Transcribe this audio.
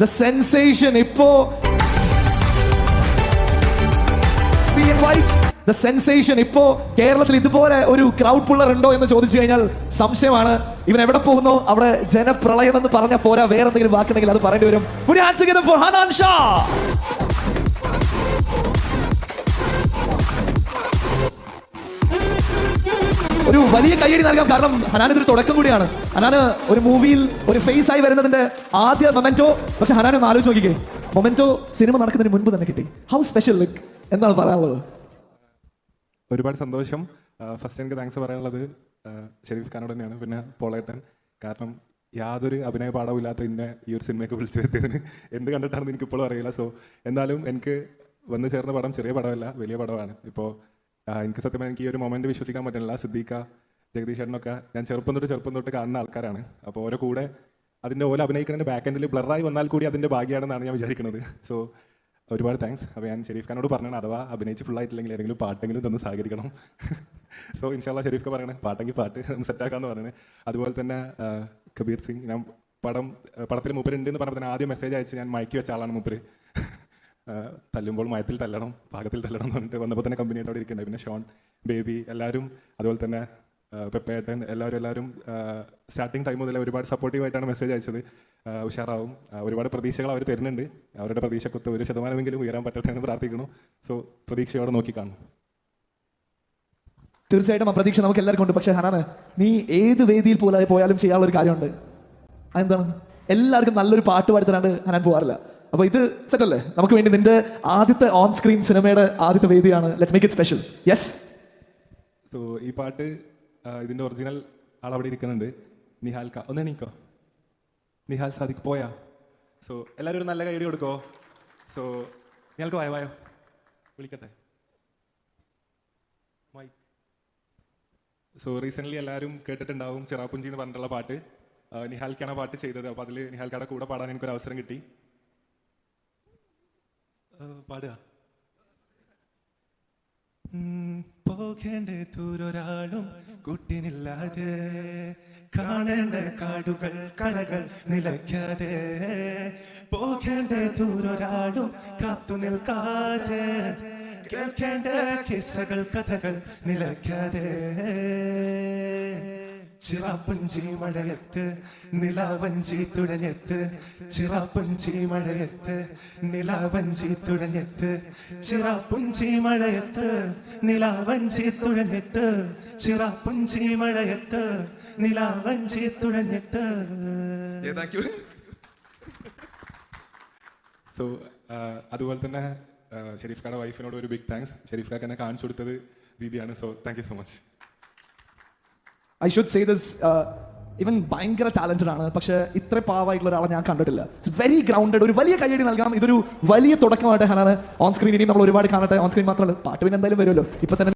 the sensation ഇപ്പോ we invite the sensation ഇപ്പോ കേരളത്തിൽ ഇതുപോലെ ഒരു ക്രൗഡ് പുള്ളർ ഉണ്ടോ എന്ന് ചോദിച്ചു കഴിഞ്ഞാൽ സംശയമാണ്. ഇവൻ എവിടെ പോകുന്നു അവിടെ ജനപ്രളയം എന്ന് പറഞ്ഞ പോരാ, വേറെ എന്തെങ്കിലും വാക്കുണ്ടെങ്കിൽ അത് പറയേണ്ടി വരും. Put your hands together for Hanan Shah. ഒരു വലിയ കയ്യടി നൽകാം, കാരണം ഹനാൻ ഇതൊരു തുടക്കം കൂടിയാണ്. ഹനാന് ഒരു മൂവിയിൽ ഒരു ഫേസ് ആയി വരുന്നതിന്റെ ആദ്യ മൊമെന്റോ. പക്ഷെ ഹനാൻ ഒന്ന് ആലോചിച്ച് നോക്കിക്കേ, മൊമെന്റോ സിനിമ നടക്കുന്നതിന് മുൻപ് തന്നെ കിട്ടി. ഹൗ സ്പെഷ്യൽ ലുക്ക് എന്നാണ് പറയാനുള്ളത്? ഒരുപാട് സന്തോഷം. ഫസ്റ്റ് എനിക്ക് താങ്ക്സ് പറയാനുള്ളത് ഷെരീഫ് ഖാനോട് തന്നെയാണ്, പിന്നെ പോളേട്ടൻ. കാരണം യാതൊരു അഭിനയ പാഠവും ഇല്ലാത്ത എന്നെ ഈ ഒരു സിനിമയൊക്കെ വിളിച്ചു വരുത്തിയതിന് എന്ത് കണ്ടിട്ടാണെന്ന് എനിക്കിപ്പോഴും അറിയില്ല. സോ എന്തായാലും എനിക്ക് വന്നു ചേർന്ന പടം ചെറിയ പടമല്ല, വലിയ പടമാണ്. ഇപ്പോൾ എനിക്ക് സത്യം എനിക്ക് ഈ ഒരു മൊമെന്റ് വിശ്വസിക്കാൻ പറ്റുന്നില്ല. സിദ്ദീഖ, ജഗദീഷ് ചേട്ടനൊക്കെ ഞാൻ ചെറുപ്പം തൊട്ട് കാണുന്ന ആൾക്കാരാണ്. അപ്പോൾ ഓരോ കൂടെ അതിൻ്റെ ഓരോ അഭിനയിക്കുന്നതിൻ്റെ ബാക്ക് എൻഡിൽ ബ്ലറായി വന്നാൽ കൂടി അതിൻ്റെ ഭാഗ്യമാണെന്നാണ് ഞാൻ വിചാരിക്കുന്നത്. സോ ഒരുപാട് താങ്ക്സ്. അപ്പോൾ ഞാൻ ഷെരീഫ് ഖാനോട് പറഞ്ഞാണ്, അഥവാ അഭിനയിച്ച് ഫുള്ളായിട്ടില്ലെങ്കിൽ ഏതെങ്കിലും പാട്ടെങ്കിലും തന്ന് സഹകരിക്കണം. സോ ഇൻഷാല്ലാ ഷെരീഫ് ഖാൻ പറയണേ പാട്ടെങ്കിൽ പാട്ട് സെറ്റാക്കാമെന്ന് പറയുന്നത്. അതുപോലെ തന്നെ കബീർ സിംഗ്, ഞാൻ പടത്തിൽ മൂപ്പരുണ്ട് എന്ന് പറഞ്ഞപ്പോൾ തന്നെ ആദ്യം മെസ്സേജ് അയച്ച് ഞാൻ മയക്കി വെച്ച ആളാണ് മൂപ്പര്. തല്ലുമ്പോൾ മയത്തിൽ തല്ലണം, പാകത്തിൽ തല്ലണം എന്ന് പറഞ്ഞിട്ട് വന്നപ്പോൾ തന്നെ കമ്പനിയായിട്ട് അവിടെ ഇരിക്കണ്ടേ. പിന്നെ ഷോൺ, ബേബി, എല്ലാവരും, അതുപോലെ തന്നെ പെപ്പേട്ടൻ, എല്ലാവരും സ്റ്റാർട്ടിങ് ടൈം മുതൽ ഒരുപാട് സപ്പോർട്ടീവായിട്ടാണ് മെസ്സേജ് അയച്ചത്. ഉഷാറാവും, ഒരുപാട് പ്രതീക്ഷകൾ അവർ തരുന്നുണ്ട്. അവരുടെ പ്രതീക്ഷക്കൊത്ത് 1% ഉയരാൻ പറ്റട്ടെ എന്ന് പ്രാർത്ഥിക്കുന്നു. സോ പ്രതീക്ഷയോടെ നോക്കിക്കാണും. തീർച്ചയായിട്ടും ആ പ്രതീക്ഷ നമുക്ക് എല്ലാവർക്കും ഉണ്ട്. പക്ഷേ ഹനാന്, നീ ഏത് വേദിയിൽ പോയാലും ചെയ്യാനുള്ള ഒരു കാര്യമുണ്ട്. അതെന്താണ്? എല്ലാവർക്കും നല്ലൊരു പാട്ട് പാടിത്തരാണ്ട് ഹനാൻ പോകാറില്ല. അപ്പോൾ ഇത് സെറ്റല്ലേ? നമുക്ക് വേണ്ടി നിന്റെ ആദ്യത്തെ ഓൺ സ്ക്രീൻ സിനിമയുടെ ആദ്യത്തെ വേദിയാണ്. Let's make it special. Yes. So ഈ പാട്ട് ഇതിൻ്റെ ഒറിജിനൽ ആളവിടെ ഇരിക്കുന്നുണ്ട്, നിഹാൽ ക. ഒന്ന് എണീക്കോ, നിഹാൽ സാദിഖ് പോയാ. സോ എല്ലാവരും ഒരു നല്ല കൈയടി കൊടുക്കോ. സോ നിഹാൽക്ക് വായോ വിളിക്കട്ടെ മൈക്ക്. സോ റീസെൻ്റ്ലി എല്ലാവരും കേട്ടിട്ടുണ്ടാവും ചിറാപ്പുഞ്ചി എന്ന് പറഞ്ഞിട്ടുള്ള പാട്ട്. നിഹാൽക്കാണ് പാട്ട് ചെയ്തത്. അപ്പോൾ അതിൽ നിഹാൽക്കാടെ കൂടെ പാടാൻ എനിക്കൊരു അവസരം കിട്ടി. പാടുക. പോകേണ്ട ദൂരൊരാളും കുട്ടിനില്ലാതെ, കാണേണ്ട കാടുകൾ കടകൾ നിലയ്ക്കാതെ, പോകേണ്ട ദൂരൊരാളും കാത്തു നിൽക്കാതെ, കേൾക്കേണ്ട കിസ്സകൾ കഥകൾ നിലയ്ക്കാതെ, ചിറാപ്പുഞ്ചി മഴയത്ത് നിലാവഞ്ചി തുഴഞ്ഞെത്ത്, ചിറാപ്പുഞ്ചി മഴയത്ത് നിലാവഞ്ചി തുഴഞ്ഞെത്ത്, ചിറാപ്പുഞ്ചി മഴയത്ത് നിലാവഞ്ചി തുഴഞ്ഞെത്ത്, ചിറാപ്പുഞ്ചി മഴയത്ത് നിലാവഞ്ചി തുഴഞ്ഞെത്ത്. സോ അതുപോലെ തന്നെ ഷെരീഫ് ഖാന്റെ വൈഫിനോട് ഒരു ബിഗ് താങ്ക്സ്. ഷെരീഫ് ഖാക്ക് എന്നെ കാണിച്ചു കൊടുത്തത് ദീദിയാണ്. So thank you so much. I should say this, ഇവൻ ഭയങ്കര ടാലന്റഡ് ആണ്, പക്ഷെ ഇത്ര പാവായിട്ടുള്ള ഒരാളെ ഞാൻ കണ്ടിട്ടില്ല. Very grounded. ഒരു വലിയ കയ്യടി നൽകാം. ഇതൊരു വലിയ തുടക്കമായിട്ട് ഹനാന് ഓൺ സ്ക്രീൻ ഇനിയും നമ്മൾ ഒരുപാട് കാണട്ടെ. ഓൺ സ്ക്രീൻ മാത്രമല്ല, പാട്ട് പിന്നെ എന്തായാലും വരുമല്ലോ. ഇപ്പൊ തന്നെ